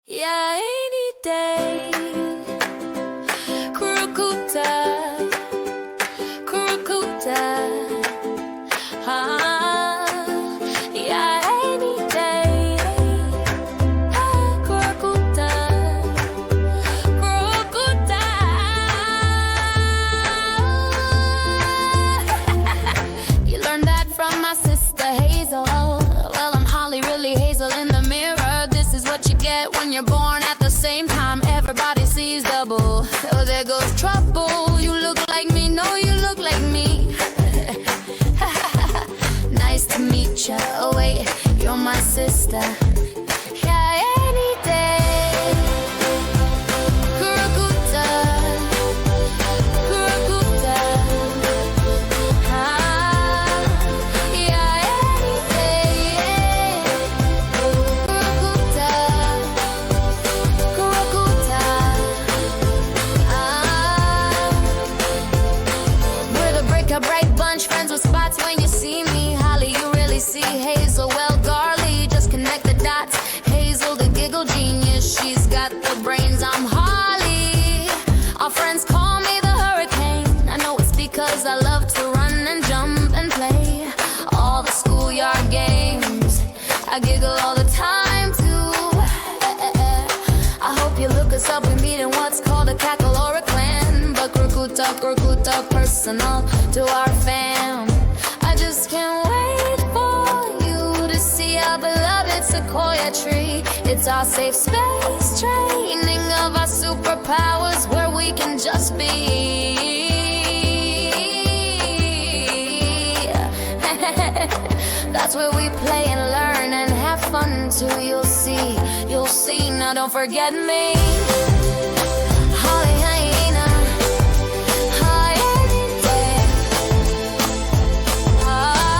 Hyaenidae, Crocuta, Crocuta, Hyaenidae, Crocuta, Crocuta. You learned that from my sister Hazel. Well, I'm Holly, really Hazel in the mirror. This is what you get when you're born at the same time. Everybody sees double. Oh, there goes trouble. You look like me, no, you look like me. Nice to meet ya. Oh wait, you're my sister. Yeah, any day. Crocuta, Crocuta. Yeah, any day. Crocuta, Crocuta. We're the Bricabright Bunch, friends with spots when you see me. Holly, you really see Hazel. Well, Garly, just connect the dots. Hazel, the giggle genius, she's got the brains. I'm Holly. Our friends call me the hurricane. I know it's because I love to run and jump and play all the schoolyard games. I giggle all the time too. I hope you look us up. We meet in what's called a cackle or a clan. But Crocuta, Crocuta, personal to our fam. I just can't wait for you to see our beloved sequoia tree. It's our safe space, training of our superpowers where we can just be. That's where we play and learn and have fun too. You'll see, now don't forget me. Holly, Hyena, Hyaenidae. Hyaenidae.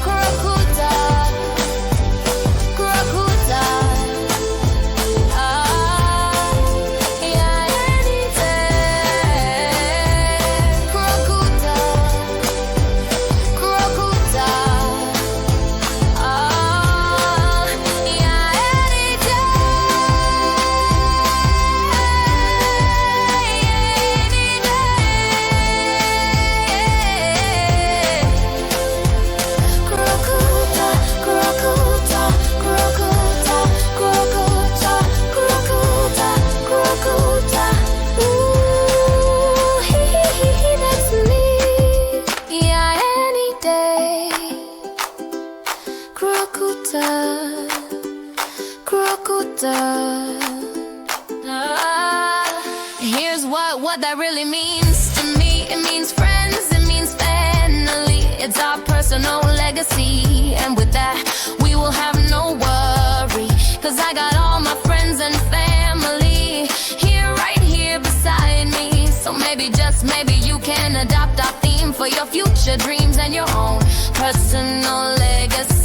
Crocuta, Crocuta. Hyaenidae. Crocuta, Crocuta. Here's what that really means to me. It means friends, it means family. It's our personal legacy. And with that, we will have no worry. 'Cause I got all my friends and family here, right here beside me. So maybe, just maybe, you can adopt our theme for your future dreams and your own personal legacy.